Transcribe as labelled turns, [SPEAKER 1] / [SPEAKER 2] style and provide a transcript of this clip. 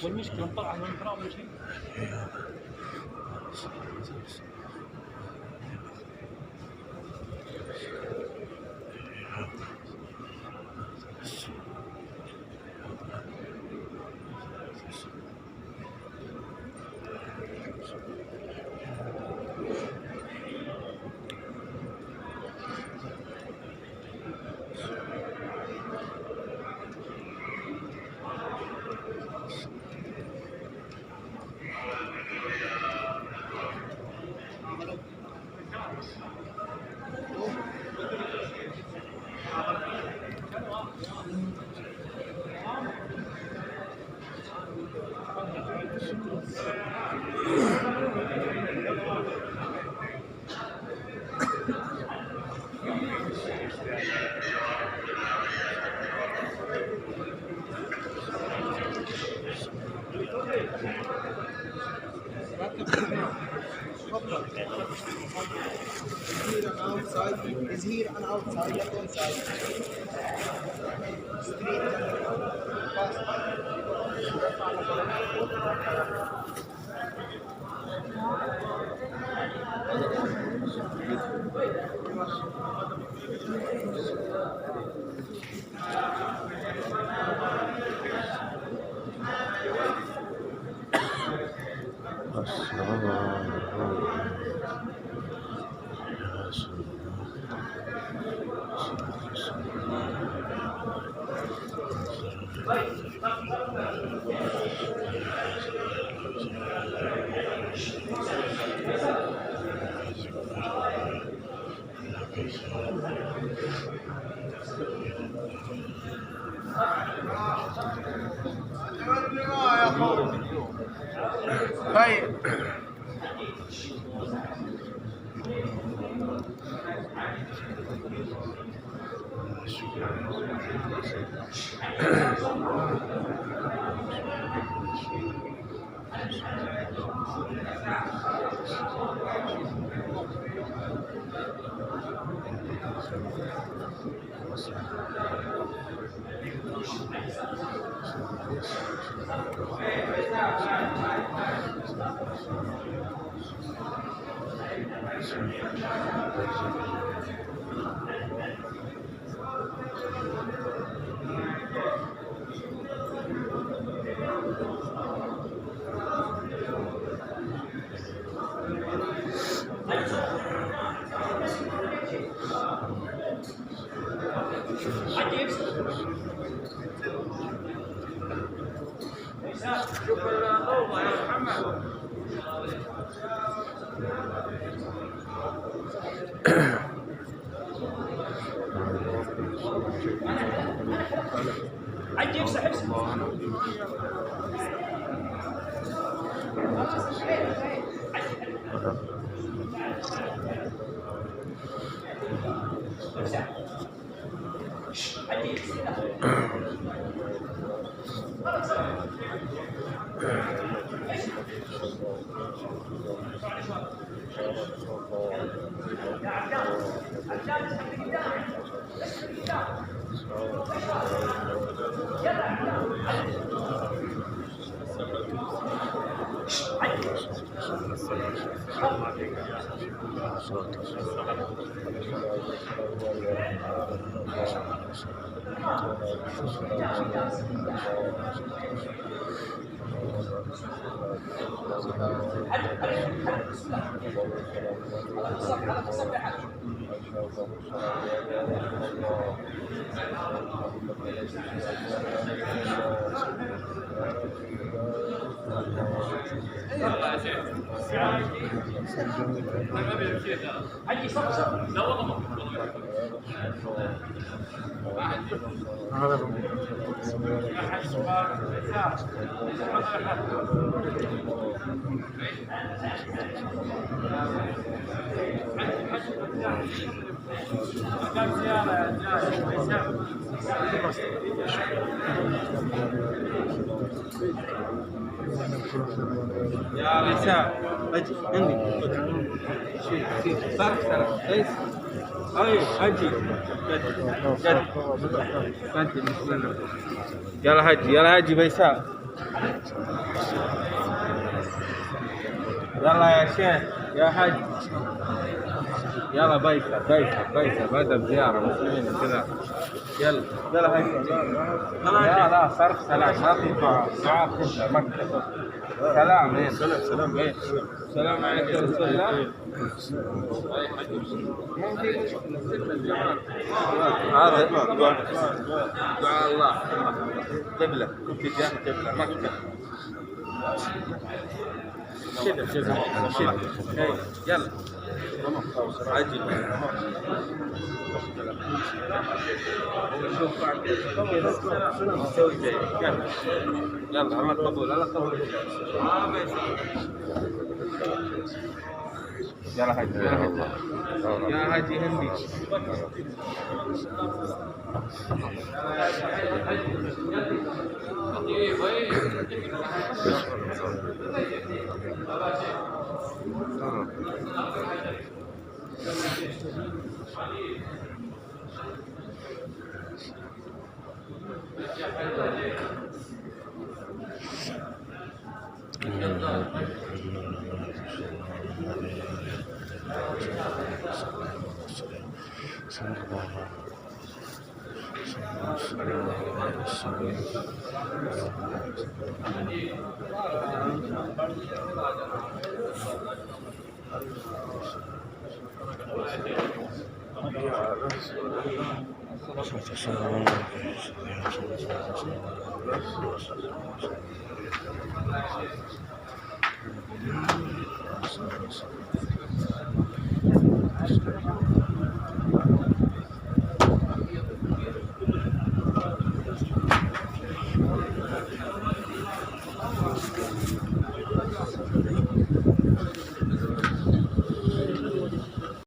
[SPEAKER 1] والمشكلة طلع من الفراغ ولا شيء؟
[SPEAKER 2] Is here and outside, left and side. Straight طيب شكرا الله يا محمد. عجيب سحب
[SPEAKER 3] يا رسام اجي عندي صرف سلام كويس. اي اجي جد بسم الله. يلا هجي بيساء. يلا يا شيخ يا حج. يلا بيسا بدأ بزيارة مسلمين وكذا. يلا هجي. لا صرف سلام ما في دعاء كله مكتب. سلام عليكم. سلام عليكم رسول الله. هذا دعاء الله قبلة كنت جاه قبلة مكة كذا يلا عجل شوف كذا نسوي زي يلا عمل قبول يلا قبول يلا هاجي يا هاجي هندي